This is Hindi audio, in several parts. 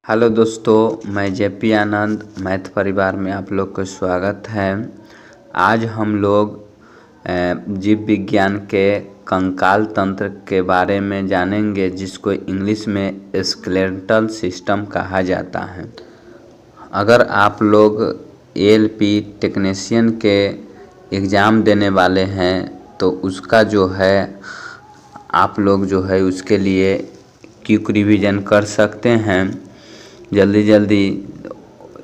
हेलो दोस्तों, मैं जेपी आनंद मैथ परिवार में आप लोग का स्वागत है। आज हम लोग जीव विज्ञान के कंकाल तंत्र के बारे में जानेंगे, जिसको इंग्लिश में स्केलेटल सिस्टम कहा जाता है। अगर आप लोग एएलपी टेक्नीशियन के एग्ज़ाम देने वाले हैं तो उसका जो है आप लोग जो है उसके लिए क्विक रिवीजन कर सकते हैं। जल्दी जल्दी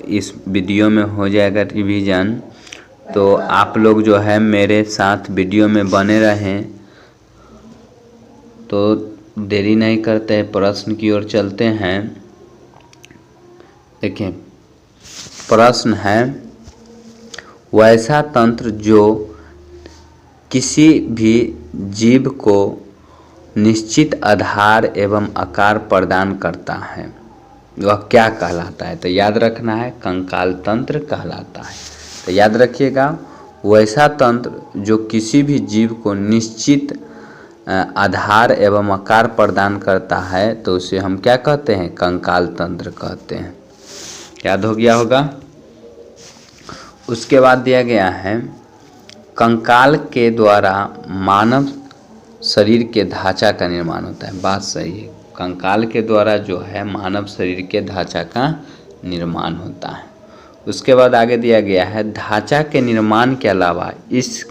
इस वीडियो में हो जाएगा रिवीजन, तो आप लोग जो है मेरे साथ वीडियो में बने रहें। तो देरी नहीं करते हैं, प्रश्न की ओर चलते हैं। देखिए, प्रश्न है, वैसा तंत्र जो किसी भी जीव को निश्चित आधार एवं आकार प्रदान करता है वह क्या कहलाता है? तो याद रखना है, कंकाल तंत्र कहलाता है। तो याद रखिएगा, वैसा तंत्र जो किसी भी जीव को निश्चित आधार एवं आकार प्रदान करता है तो उसे हम क्या कहते हैं? कंकाल तंत्र कहते हैं। याद हो गया होगा। उसके बाद दिया गया है, कंकाल के द्वारा मानव शरीर के ढांचा का निर्माण होता है। बात सही है, कंकाल के द्वारा जो है मानव शरीर के ढांचा का निर्माण होता है। उसके बाद आगे दिया गया है, ढांचा के निर्माण के अलावा इस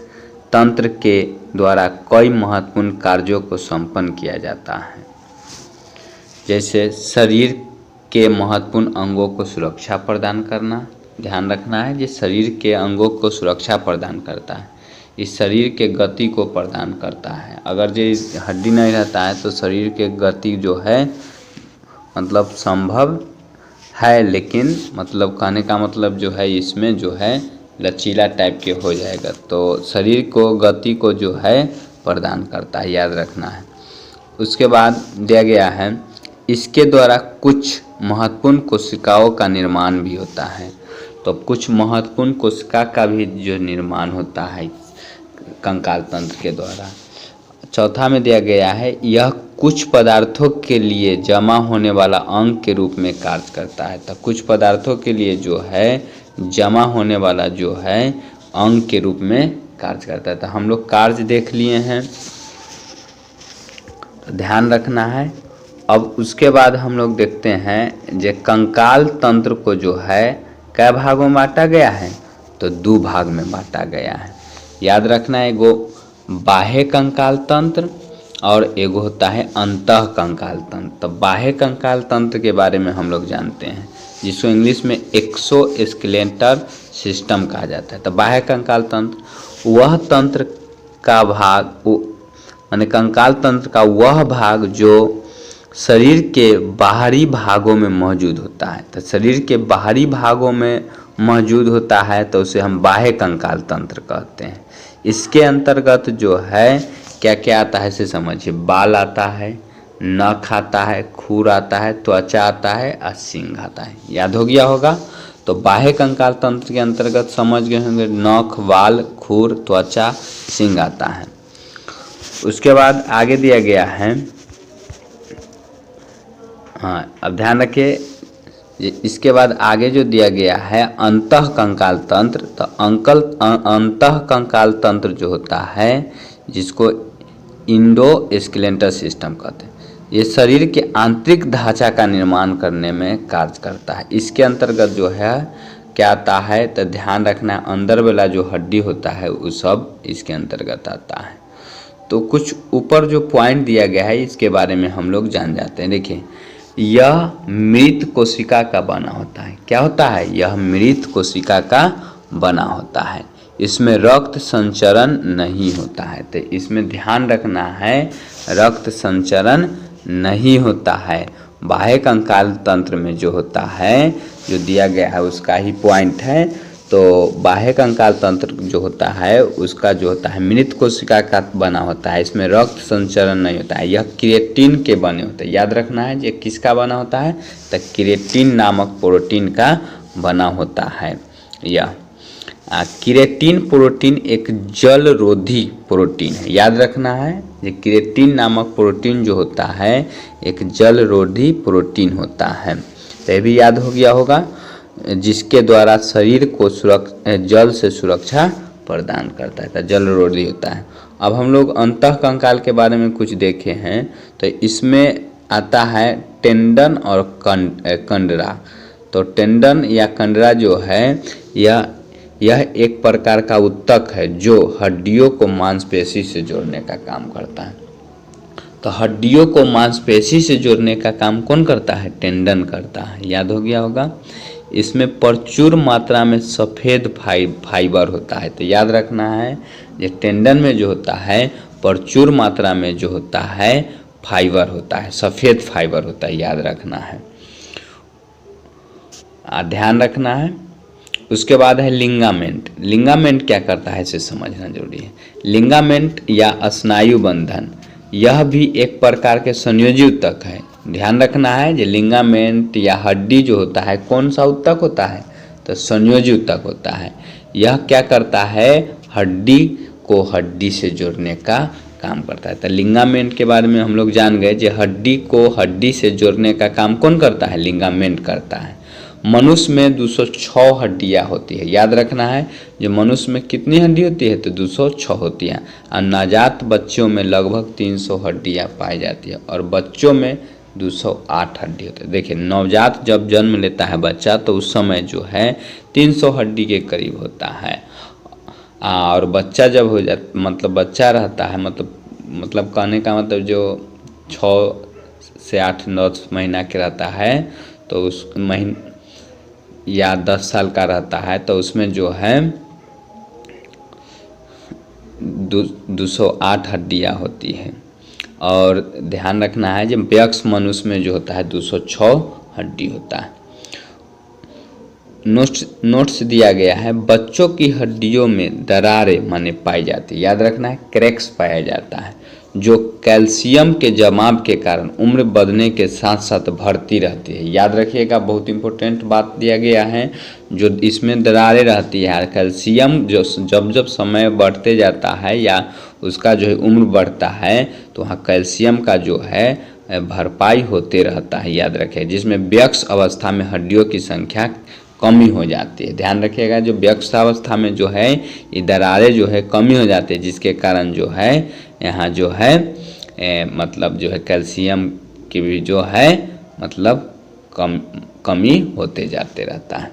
तंत्र के द्वारा कई महत्वपूर्ण कार्यों को संपन्न किया जाता है। जैसे शरीर के महत्वपूर्ण अंगों को सुरक्षा प्रदान करना। ध्यान रखना है, ये शरीर के अंगों को सुरक्षा प्रदान करता है, इस शरीर के गति को प्रदान करता है। अगर ये हड्डी नहीं रहता है तो शरीर के गति जो है मतलब संभव है, लेकिन मतलब कहने का मतलब जो है इसमें जो है लचीला टाइप के हो जाएगा। तो शरीर को गति को जो है प्रदान करता है, याद रखना है। उसके बाद दिया गया है, इसके द्वारा कुछ महत्वपूर्ण कोशिकाओं का निर्माण भी होता है। तो कुछ महत्वपूर्ण कोशिका का भी जो निर्माण होता है कंकाल तंत्र के द्वारा। चौथा में दिया गया है, यह कुछ पदार्थों के लिए जमा होने वाला अंग के रूप में कार्य करता है। तो कुछ पदार्थों के लिए जो है जमा होने वाला जो है अंग के रूप में कार्य करता है। तो हम लोग कार्य देख लिए हैं, तो ध्यान रखना है। अब उसके बाद हम लोग देखते हैं, जो कंकाल तंत्र को जो है कै भागों में बांटा गया है? तो 2 भाग में बांटा गया है। याद रखना है, एगो बाह्य कंकाल तंत्र और एगो होता है अंतः कंकाल तंत्र। तो बाह्य कंकाल तंत्र के बारे में हम लोग जानते हैं, जिसको इंग्लिश में एक्सोस्केलेटल सिस्टम कहा जाता है। तो बाह्य कंकाल तंत्र वह तंत्र का भाग, माने कंकाल तंत्र का वह भाग जो शरीर के बाहरी भागों में मौजूद होता है। तो शरीर के बाहरी भागों में मौजूद होता है तो उसे हम बाह्य कंकाल तंत्र कहते हैं। इसके अंतर्गत जो है क्या क्या आता है इसे समझिए। बाल आता है, नख आता है, खुर आता है, त्वचा आता है और सींग आता है। याद हो गया होगा। तो बाह्य कंकाल तंत्र के अंतर्गत समझ गए होंगे, नख, बाल, खुर, त्वचा, सींग आता है। उसके बाद आगे दिया गया है, हाँ अब ध्यान रखिए, इसके बाद आगे जो दिया गया है अंतः कंकाल तंत्र। तो अंतः कंकाल तंत्र जो होता है, जिसको इंडोस्केलेटल सिस्टम कहते हैं, ये शरीर के आंतरिक ढांचा का निर्माण करने में कार्य करता है। इसके अंतर्गत जो है क्या आता है? तो ध्यान रखना है, अंदर वाला जो हड्डी होता है वो सब इसके अंतर्गत आता है। तो कुछ ऊपर जो पॉइंट दिया गया है इसके बारे में हम लोग जान जाते हैं। देखिए, यह मृत कोशिका का बना होता है। क्या होता है? यह मृत कोशिका का बना होता है। इसमें रक्त संचरण नहीं होता है। तो इसमें ध्यान रखना है, रक्त संचरण नहीं होता है। बाह्य कंकाल तंत्र में जो होता है, जो दिया गया है उसका ही पॉइंट है। तो बाह्य कंकाल तंत्र जो होता है उसका जो होता है मृत कोशिका का बना होता है। इसमें रक्त संचरण नहीं होता है। यह क्रिएटिन के बने होते हैं। याद रखना है, ये किसका बना होता है? तो क्रिएटिन नामक प्रोटीन का बना होता है। यह क्रिएटिन प्रोटीन एक जलरोधी प्रोटीन है। याद रखना है, ये क्रिएटिन नामक प्रोटीन जो होता है एक जलरोधी प्रोटीन होता है। तो ये भी याद हो गया होगा, जिसके द्वारा शरीर को जल से सुरक्षा प्रदान करता है, तो जल रोधी होता है। अब हम लोग अंतः कंकाल के बारे में कुछ देखे हैं, तो इसमें आता है टेंडन और कंडरा। तो टेंडन या कंडरा जो है यह एक प्रकार का ऊतक है जो हड्डियों को मांसपेशी से जोड़ने का काम करता है। तो हड्डियों को मांसपेशी से जोड़ने का काम कौन करता है? टेंडन करता है, याद हो गया होगा। इसमें प्रचुर मात्रा में सफ़ेद फाइबर होता है, तो याद रखना है ये टेंडन में जो होता है प्रचुर मात्रा में जो होता है फाइबर होता है, सफ़ेद फाइबर होता है, याद रखना है, ध्यान रखना है। उसके बाद है लिंगामेंट। लिंगामेंट क्या करता है इसे समझना जरूरी है। लिंगामेंट या स्नायु बंधन, यह भी एक प्रकार के संयोजी ऊतक है। ध्यान रखना है जो लिंगामेंट या हड्डी जो होता है कौन सा ऊतक होता है? तो संयोजी ऊतक होता है। यह क्या करता है? हड्डी को हड्डी से जोड़ने का काम करता है। तो लिंगामेंट के बारे में हम लोग जान गए जो हड्डी को हड्डी से जोड़ने का काम कौन करता है? लिंगामेंट करता है। मनुष्य में 206 हड्डियाँ होती है, याद रखना है। जो मनुष्य में कितनी हड्डी होती है? तो 206 होती है। और नवजात बच्चों में लगभग 300 हड्डियाँ पाई जाती है और बच्चों में 208 हड्डी होती है। देखिए नवजात जब जन्म लेता है बच्चा तो उस समय जो है 300 हड्डी के करीब होता है। और बच्चा जब हो जाता मतलब बच्चा रहता है मतलब कहने का मतलब जो 6 से 8-9 महीना के रहता है तो उस महीने या 10 साल का रहता है तो उसमें जो है 208 हड्डियाँ होती है। और ध्यान रखना है जब वयस्क मनुष्य में जो होता है 206 हड्डी होता है। नोट्स दिया गया है, बच्चों की हड्डियों में दरारें माने पाई जाती है, याद रखना है, क्रैक्स पाया जाता है जो कैल्शियम के जमाव के कारण उम्र बढ़ने के साथ साथ बढ़ती रहती है। याद रखिएगा बहुत इंपॉर्टेंट बात दिया गया है, जो इसमें दरारें रहती है। कैल्शियम जो जब समय बढ़ते जाता है या उसका जो है उम्र बढ़ता है तो वहाँ कैल्शियम का जो है भरपाई होते रहता है, याद रखिए। जिसमें वयस्क अवस्था में हड्डियों की संख्या कमी हो जाती है। ध्यान रखिएगा जो वयस्कावस्था में जो है ये दरारें जो है कमी हो जाती है, जिसके कारण जो है यहाँ जो है मतलब जो है कैल्शियम की भी जो है मतलब कमी होते जाते रहता है।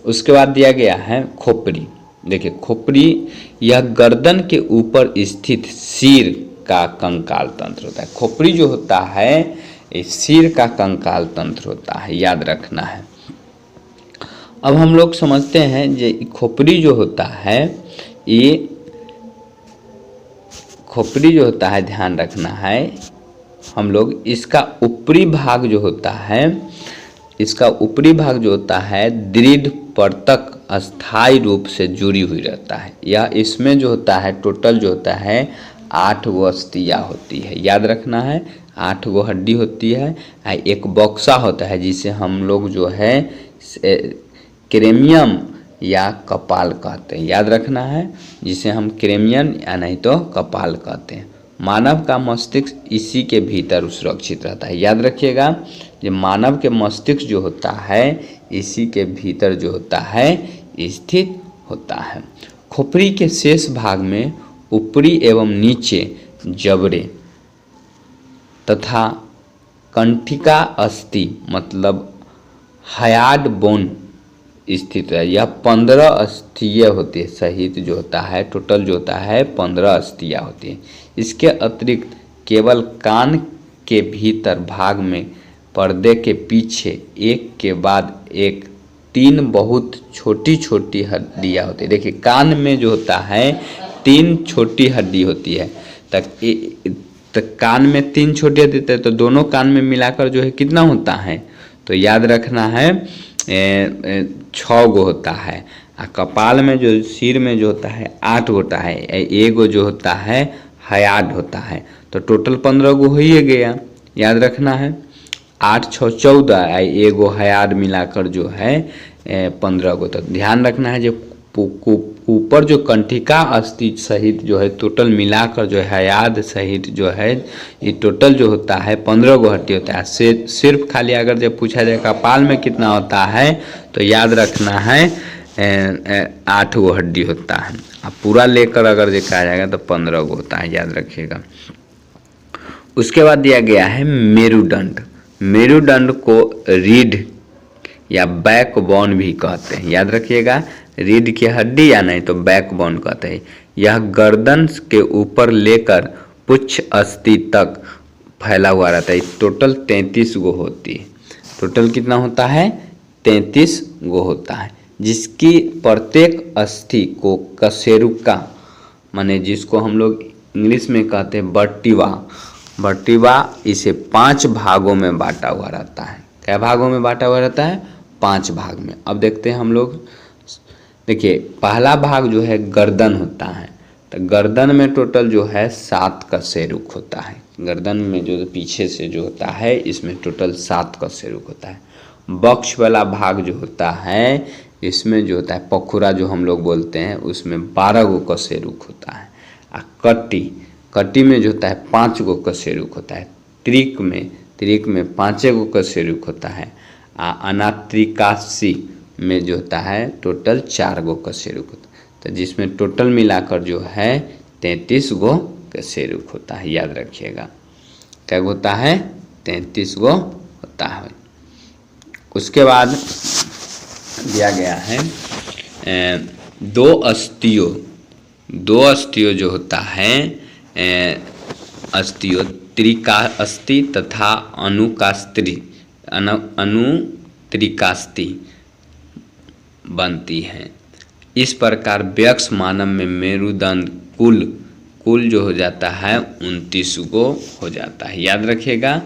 उसके बाद दिया गया है खोपड़ी। देखिए खोपड़ी यह गर्दन के ऊपर स्थित सिर का कंकाल तंत्र होता है। खोपड़ी जो होता है ये सिर का कंकाल तंत्र होता है, याद रखना है। अब हम लोग समझते हैं जे खोपड़ी जो होता है ये खोपड़ी जो होता है ध्यान रखना है हम लोग इसका ऊपरी भाग जो होता है इसका ऊपरी भाग जो होता है दृढ़ परतक अस्थायी रूप से जुड़ी हुई रहता है। यह इसमें जो होता है टोटल जो होता है 8 गो अस्थियाँ होती है, याद रखना है 8 गो हड्डी होती है। एक बक्सा होता है जिसे हम लोग जो है क्रेमियम या कपाल कहते हैं, याद रखना है, जिसे हम क्रेमियम या नहीं तो कपाल कहते हैं। मानव का मस्तिष्क इसी के भीतर सुरक्षित रहता है, याद रखिएगा। ये मानव के मस्तिष्क जो होता है इसी के भीतर जो होता है स्थित होता है। खोपड़ी के शेष भाग में ऊपरी एवं नीचे जबड़े तथा कंठिका अस्थि मतलब हार्ड बोन स्थित है। यह 15 अस्थियाँ होती है सहित जो होता है टोटल जो होता है 15 अस्थियाँ होती है। इसके अतिरिक्त केवल कान के भीतर भाग में पर्दे के पीछे एक के बाद एक 3 बहुत छोटी छोटी हड्डियाँ होती है। देखिए कान में जो होता है 3 छोटी हड्डी होती है, तो कान में 3 छोटी हड्डी होती है, तो दोनों कान में मिलाकर जो है कितना होता है? तो याद रखना है 6 गो होता है। कपाल में जो सिर में जो होता है 8 होता है, एगो जो होता है हार्ड होता है, तो टोटल 15 गो हो ही गया, याद रखना है। 8 6 14 एगो हार्ड मिलाकर जो है 15 गो। तो ध्यान रखना है जो ऊपर जो कंठिका अस्थि सहित जो है टोटल मिलाकर जो है हयाद सहित जो है ये टोटल जो होता है 15 गो हड्डी होता है। सिर्फ खाली अगर जब पूछा जाए कपाल में कितना होता है तो याद रखना है 8 गो हड्डी होता है। अब पूरा लेकर अगर जो कहा जाएगा तो 15 गो होता है, याद रखिएगा। उसके बाद दिया गया है मेरुदंड। मेरुदंड को रीढ़ या बैकबोन भी कहते हैं, याद रखिएगा। रीढ़ की हड्डी या नहीं तो बैकबोन कहते हैं। यह गर्दन के ऊपर लेकर पुच्छ अस्थि तक फैला हुआ रहता है। टोटल 33 गो होती है। टोटल कितना होता है? 33 गो होता है, जिसकी प्रत्येक अस्थि को कशेरुका माने जिसको हम लोग इंग्लिश में कहते हैं वर्टिवा, इसे 5 भागों में बांटा हुआ रहता है। क्या भागों में बांटा हुआ रहता है? 5 भाग में। अब देखते हैं हम लोग। देखिए पहला भाग जो है गर्दन होता है, तो गर्दन में टोटल जो है 7 कशेरुक होता है। गर्दन में जो पीछे से जो होता है इसमें टोटल 7 कशेरुक होता है। वक्ष वाला भाग जो होता है इसमें जो होता है पखुरा जो हम लोग बोलते हैं उसमें 12 गो कशेरुक होता है। कटी में जो होता है 5 गो कशेरुक होता है। त्रिक में 5 गो कशेरुक होता है। अनात्रिकासी में जो होता है टोटल 4 गो कशेरुक होता है। तो जिसमें टोटल मिलाकर जो है 33 गो कशेरुक होता है, याद रखिएगा। क्या होता है? 33 गो होता है। उसके बाद दिया गया है 2 अस्थियों जो होता है अस्थियों त्रिका अस्थि तथा अनुत्रिकास्थि बनती हैं। इस प्रकार वयस्क मानव में मेरुदंड कुल जो हो जाता है 29 गो हो जाता है, याद रखिएगा।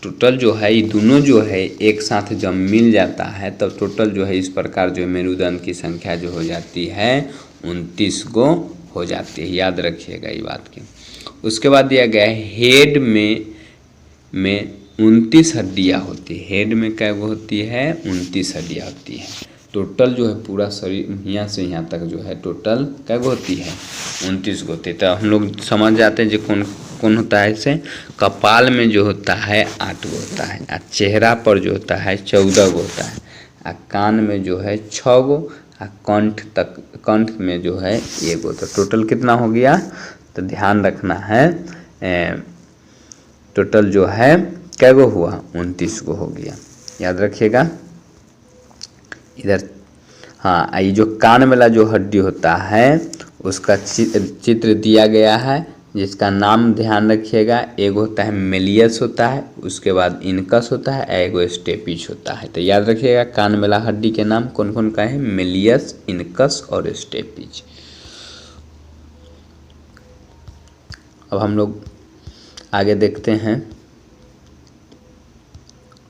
टोटल जो है ये दोनों जो है एक साथ जब मिल जाता है तब टोटल जो है इस प्रकार जो मेरुदंड की संख्या जो हो जाती है 29 गो हो जाती है, याद रखिएगा ये बात की। उसके बाद दिया गया है हेड में 29 हड्डियाँ होती है। हेड में क्या होती है? 29 हड्डियाँ होती है। टोटल जो है पूरा शरीर यहाँ से यहाँ तक जो है टोटल क्या होती है? 29 गो होती है। तो हम लोग समझ जाते हैं जो कौन कौन होता है। इसे कपाल में जो होता है 8 गो होता है, और चेहरा पर जो होता है 14 गो होता है, और कान में जो है 6 गो, और कंठ में जो है 1 गो। तो टोटल कितना हो गया? तो ध्यान रखना है टोटल जो है क्या गो हुआ? 29 गो हो गया, याद रखिएगा। इधर हाँ, ये जो कान वाला जो हड्डी होता है उसका चित्र दिया गया है, जिसका नाम ध्यान रखिएगा। एक होता है मेलियस होता है, उसके बाद इनकस होता है, एगो स्टेपिच होता है। तो याद रखिएगा कान वाला हड्डी के नाम कौन कौन का है? मेलियस, इनकस और स्टेपिच। अब हम लोग आगे देखते हैं।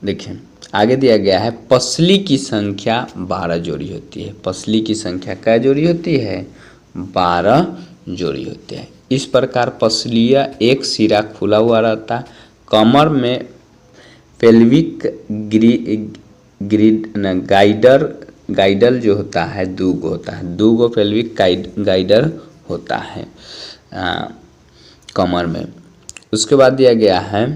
देखिए आगे दिया गया है पसली की संख्या 12 जोड़ी होती है। पसली की संख्या क्या जोड़ी होती है? 12 जोड़ी होती है। इस प्रकार पसलिया एक सिरा खुला हुआ रहता है। कमर में पेल्विक गाइडल जो होता है 2 गो होता है। 2 गो पेल्विक गाइडर होता है कमर में। उसके बाद दिया गया है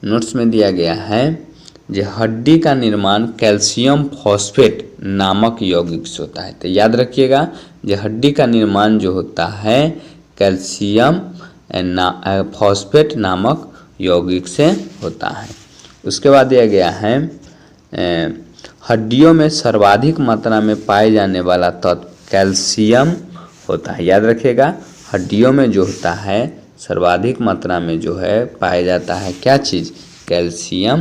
नोट्स में दिया गया है जो हड्डी का निर्माण कैल्शियम फॉस्फेट नामक यौगिक से होता है। तो याद रखिएगा जो हड्डी का निर्माण जो होता है कैल्शियम फॉस्फेट नामक यौगिक से होता है। उसके बाद दिया गया है हड्डियों में सर्वाधिक मात्रा में पाए जाने वाला तत्व कैल्शियम होता है। याद रखिएगा हड्डियों में जो होता है सर्वाधिक मात्रा में जो है पाया जाता है क्या चीज़? कैल्शियम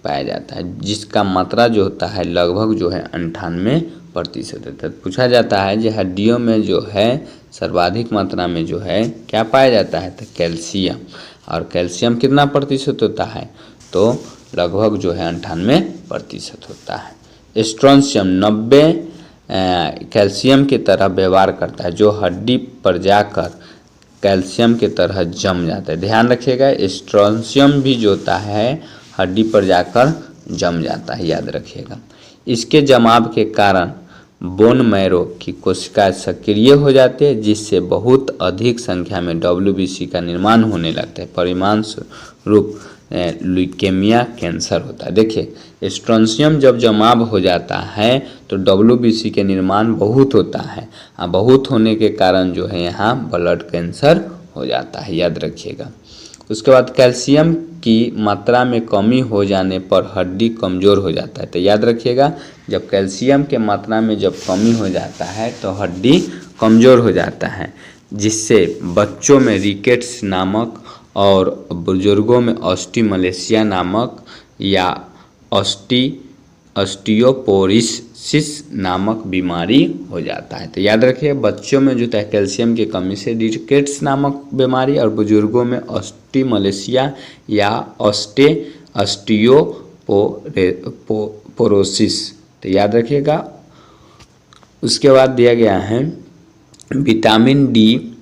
पाया जाता है, जिसका मात्रा जो होता है लगभग जो है 98% होता है। पूछा जाता है जो हड्डियों में जो है सर्वाधिक मात्रा में जो है क्या पाया जाता है? तो कैल्शियम। और कैल्शियम कितना प्रतिशत होता है? तो लगभग जो है 98% होता है। स्ट्रोंशियम 90 कैल्शियम की तरह व्यवहार करता है, जो हड्डी पर जाकर कैल्शियम की तरह जम जाता है। ध्यान रखिएगा स्ट्रोंशियम भी जो होता है हड्डी पर जाकर जम जाता है, याद रखिएगा। इसके जमाव के कारण बोन मैरो की कोशिकाएं सक्रिय हो जाती है, जिससे बहुत अधिक संख्या में WBC का निर्माण होने लगता है। परिणाम स्वरूप ल्यूकेमिया कैंसर होता है। देखिए, स्ट्रोंसियम जब जमाव हो जाता है तो WBC के निर्माण बहुत होता है, बहुत होने के कारण जो है यहाँ ब्लड कैंसर हो जाता है, याद रखिएगा। उसके बाद कैल्शियम की मात्रा में कमी हो जाने पर हड्डी कमज़ोर हो जाता है। तो याद रखिएगा, जब कैल्शियम के मात्रा में जब कमी हो जाता है तो हड्डी कमज़ोर हो जाता है, जिससे बच्चों में रिकेट्स नामक और बुजुर्गों में ऑस्टियोमलेशिया नामक या ऑस्टियोपोरोसिस नामक बीमारी हो जाता है। तो याद रखिए, बच्चों में जो है कैल्शियम की कमी से रिकेट्स नामक बीमारी और बुजुर्गों में ऑस्टियोमलेशिया या ऑस्टियोपोरोसिस। तो याद रखिएगा। उसके बाद दिया गया है विटामिन डी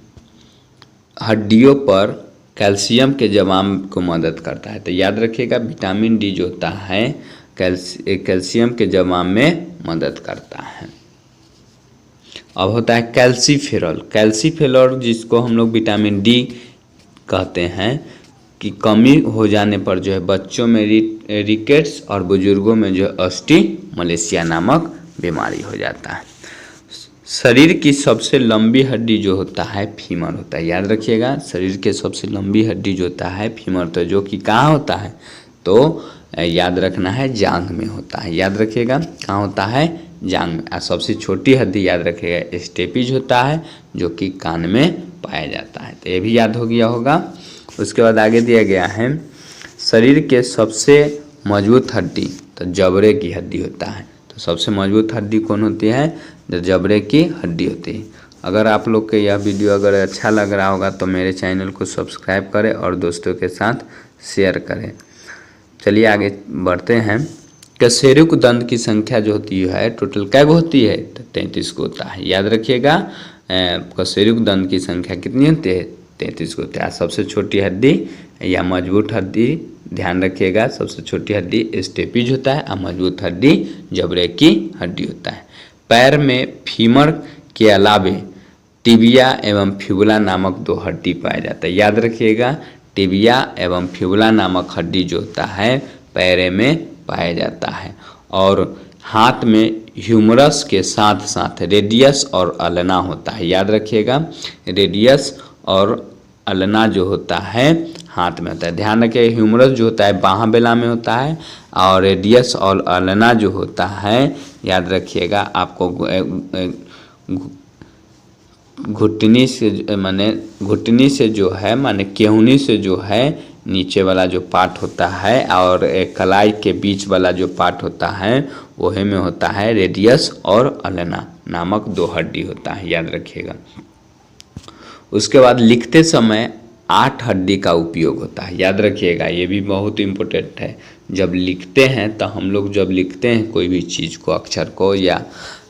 हड्डियों पर कैल्शियम के जमाव को मदद करता है। तो याद रखिएगा, विटामिन डी जो होता है कैल्शियम के जमाव में मदद करता है। अब होता है कैल्सीफेरॉल। कैल्सीफेरॉल जिसको हम लोग विटामिन डी कहते हैं कि कमी हो जाने पर जो है बच्चों में रिकेट्स और बुजुर्गों में जो है ऑस्टियोमलेशिया नामक बीमारी हो जाता है। शरीर की सबसे लंबी हड्डी जो होता है फीमर होता है। याद रखिएगा, शरीर के सबसे लंबी हड्डी जो होता है फीमर, तो जो कि कहाँ होता है, तो याद रखना है जांघ में होता है। याद रखिएगा, कहाँ होता है, जांघ में। और सबसे छोटी हड्डी याद रखिएगा स्टेपिज होता है, जो कि कान में पाया जाता है। तो ये भी याद हो गया होगा। उसके बाद आगे दिया गया है शरीर के सबसे मजबूत हड्डी, तो जबड़े की हड्डी होता है। तो सबसे मजबूत हड्डी कौन होती है, जो जबड़े की हड्डी होती है। अगर आप लोग के यह वीडियो अगर अच्छा लग रहा होगा तो मेरे चैनल को सब्सक्राइब करें और दोस्तों के साथ शेयर करें। चलिए आगे बढ़ते हैं। कशेरुक दंत की संख्या जो होती है टोटल क्या होती है, तो 33 को होता है। याद रखिएगा, कशेरुक दंत की संख्या कितनी होती है, 33 को होता है। सबसे छोटी हड्डी या मजबूत हड्डी ध्यान रखिएगा, सबसे छोटी हड्डी स्टेपिज होता है और मजबूत हड्डी जबड़े की हड्डी होता है। पैर में फीमर के अलावे टिबिया एवं फिबुला नामक 2 हड्डी पाया जाता है। याद रखिएगा, टिबिया एवं फिबुला नामक हड्डी जो होता है पैर में पाया जाता है। और हाथ में ह्यूमरस के साथ साथ रेडियस और अल्ना होता है। याद रखिएगा, रेडियस और अल्ना जो होता है हाथ में होता है। ध्यान रखिएगा, ह्यूमरस जो होता है बाहाँ बेला में होता है और रेडियस और अल्ना जो होता है याद रखिएगा आपको घुटनी से माने केहूनी से जो है नीचे वाला जो पार्ट होता है और कलाई के बीच वाला जो पार्ट होता है वही में होता है रेडियस और अल्ना नामक 2 हड्डी होता है। याद रखिएगा। उसके बाद लिखते समय 8 हड्डी का उपयोग होता है। याद रखिएगा, ये भी बहुत इम्पोर्टेंट है। जब लिखते हैं तो हम लोग जब लिखते हैं कोई भी चीज़ को, अक्षर को या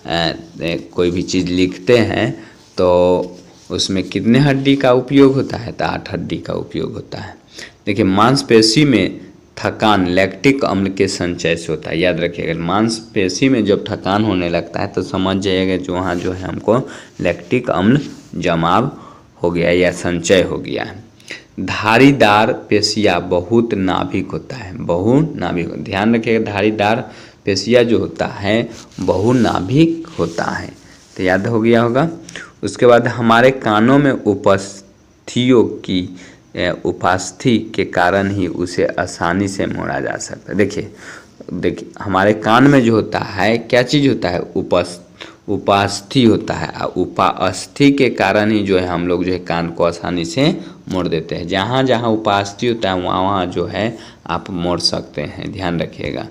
कोई भी चीज़ लिखते हैं तो उसमें कितने हड्डी का उपयोग होता है, तो 8 हड्डी का उपयोग होता है। देखिए, मांसपेशी में थकान लैक्टिक अम्ल के संचय से होता है। याद रखिएगा, मांसपेशी में जब थकान होने लगता है तो समझ जाइएगा जो वहाँ जो है हमको लैक्टिक अम्ल जमाव हो गया या संचय हो गया है। धारीदार पेशिया बहुत नाभिक होता है, बहुनाभिक। ध्यान रखिएगा, धारीदार पेशिया जो होता है बहुनाभिक होता है। तो याद हो गया होगा। उसके बाद हमारे कानों में उपस्थिति के कारण ही उसे आसानी से मोड़ा जा सकता है। देखिए हमारे कान में जो होता है क्या चीज़ होता है, उपास्थि होता है। और उपास्थि के कारण ही जो है हम लोग जो है कान को आसानी से मोड़ देते हैं। जहाँ जहाँ उपास्थि होता है वहाँ वहाँ जो है आप मोड़ सकते हैं, ध्यान रखिएगा।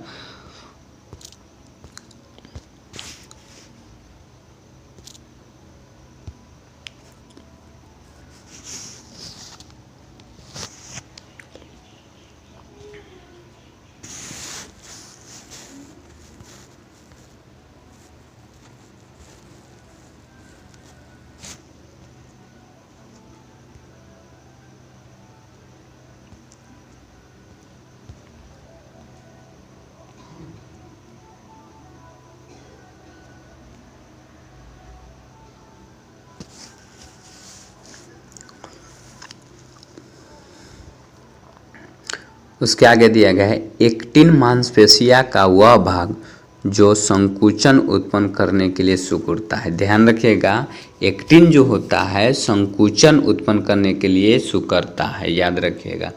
उसके आगे दिया गया है एक्टिन मांसपेशिया का वह भाग जो संकुचन उत्पन्न करने के लिए सुकुड़ता है। ध्यान रखिएगा, एक्टिन जो होता है संकुचन उत्पन्न करने के लिए सुकड़ता है, याद रखिएगा।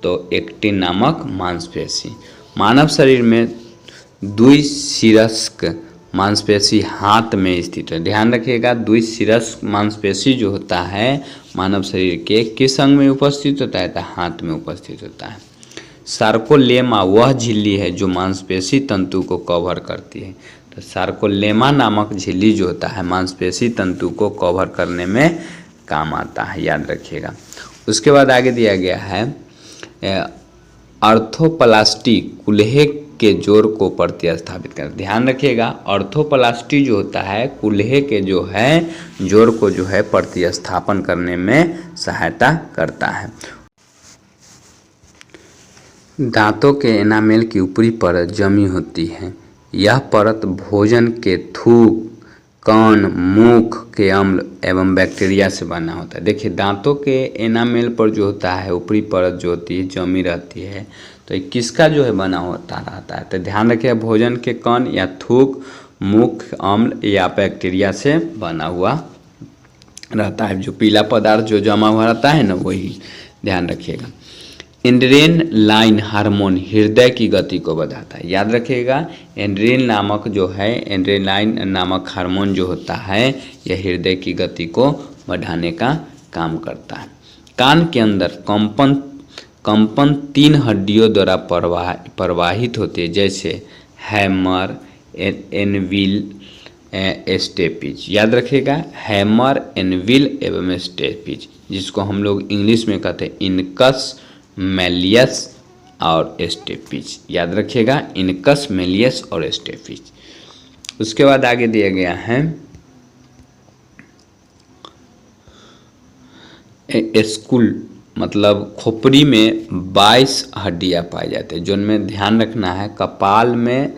तो एक्टिन नामक मांसपेशी मानव शरीर में द्विशिरस्क मांसपेशी हाथ में स्थित है। ध्यान रखिएगा, द्विशिरस्क मांसपेशी जो होता है मानव शरीर के किस अंग में उपस्थित होता है? तो हाथ में उपस्थित होता है। सार्कोलेमा वह झिल्ली है जो मांसपेशी तंतु को कवर करती है। तो सार्कोलेमा नामक झिल्ली जो होता है मांसपेशी तंतु को कवर करने में काम आता है, याद रखिएगा। उसके बाद आगे दिया गया है आर्थोप्लास्टी कूल्हे के जोड़ को प्रतिस्थापित कर। ध्यान रखिएगा, आर्थोप्लास्टी जो होता है कूल्हे के जो है जोड़ को जो है प्रतिस्थापन करने में सहायता करता है। दांतों के एनामेल की ऊपरी परत जमी होती है। यह परत भोजन के थूक, कण, मुख के अम्ल एवं बैक्टीरिया से बना होता है। देखिए, दांतों के एनामेल पर जो होता है ऊपरी परत जो होती है जमी रहती है, तो ये किसका जो है बना होता रहता है? तो ध्यान रखिए, भोजन के कण या थूक, मुख अम्ल या बैक्टीरिया से बना हुआ रहता है। जो पीला पदार्थ जो जमा हुआ रहता है ना, वही ध्यान रखिएगा। एड्रेनालाइन हार्मोन हृदय की गति को बढ़ाता है। याद रखिएगा, एड्रेनालाइन नामक हार्मोन जो होता है यह हृदय की गति को बढ़ाने का काम करता है। कान के अंदर कंपन 3 हड्डियों द्वारा प्रवाहित होती है, जैसे हैमर, एनविल, स्टेपिज। याद रखिएगा, हैमर, एनविल एवं स्टेपिज, जिसको हम लोग इंग्लिश में कहते हैं इनकस, मेलियस और स्टेपिज। याद रखिएगा, इनकस, मेलियस और स्टेपिज। उसके बाद आगे दिया गया है स्कुल, मतलब खोपड़ी में 22 हड्डियां पाई जाती है, जिनमें ध्यान रखना है कपाल में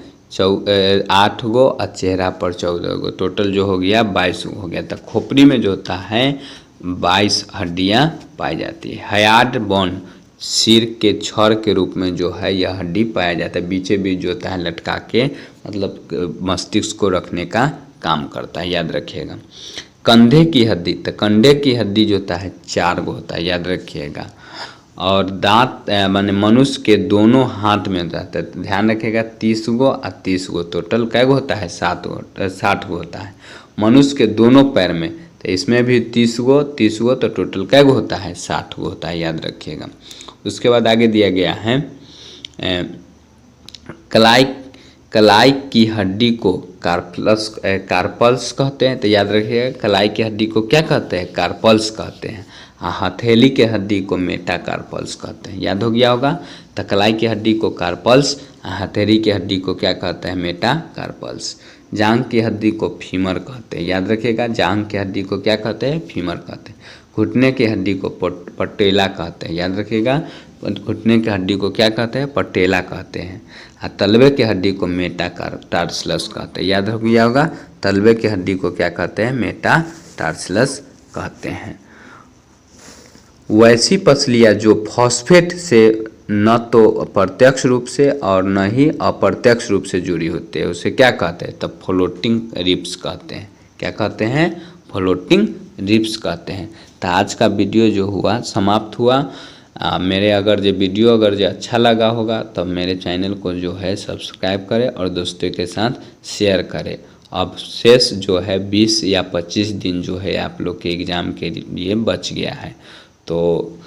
8 गो और चेहरा पर 14 गो, टोटल जो हो गया 22 हो गया। तो खोपड़ी में जो होता है 22 हड्डियां पाई जाती है। हार्ड बोन सिर के छड़ के रूप में जो है यह हड्डी पाया जाता है, बीचे बीच जो होता है लटका के, मतलब मस्तिष्क को रखने का काम करता है, याद रखिएगा। कंधे की हड्डी, तो कंधे की हड्डी जो होता है 4 गो होता है, याद रखिएगा। और दांत माने मनुष्य के दोनों हाथ में रहता है, ध्यान रखिएगा 30 गो और 30 गो, टोटल कै गो होता है? 60 गो होता है। मनुष्य के दोनों पैर में, तो इसमें भी 30 गो, तो टोटल कै गो होता है? 60 गो होता है, याद रखिएगा। उसके बाद आगे दिया गया है कलाई की हड्डी को कार्पल्स कहते हैं। तो याद रखिएगा, कलाई की हड्डी को क्या कहते हैं? कार्पल्स कहते हैं। हथेली के हड्डी को मेटाकार्पल्स कहते हैं, याद हो गया होगा। तो कलाई की हड्डी को कार्पल्स, हथेली की हड्डी को क्या कहते हैं? मेटाकार्पल्स। जांघ की हड्डी को फीमर कहते हैं, याद रखिएगा, जांघ की हड्डी को क्या कहते हैं? फीमर कहते हैं। घुटने की हड्डी को पटेला कहते हैं, याद रखिएगा, घुटने की हड्डी को क्या कहते हैं? पटेला कहते हैं। और तलवे की हड्डी को मेटाटार्सलस कहते हैं, याद हो गया होगा, तलवे की हड्डी को क्या कहते हैं? मेटाटार्सलस कहते हैं। वैसी पसलियाँ जो फॉस्फेट से न तो प्रत्यक्ष रूप से और न ही अप्रत्यक्ष रूप से जुड़ी होती है, उसे क्या कहते हैं? तो फ्लोटिंग रिब्स कहते हैं। क्या कहते हैं? फ्लोटिंग रिब्स कहते हैं। तो आज का वीडियो जो हुआ समाप्त हुआ। मेरे अगर जो वीडियो अगर जो अच्छा लगा होगा तो मेरे चैनल को जो है सब्सक्राइब करें और दोस्तों के साथ शेयर करें। अब शेष जो है 20 या 25 दिन जो है आप लोग के एग्ज़ाम के लिए बच गया है, तो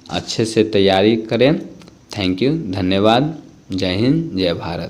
अच्छे से तैयारी करें। थैंक यू, धन्यवाद। जय हिंद, जय भारत।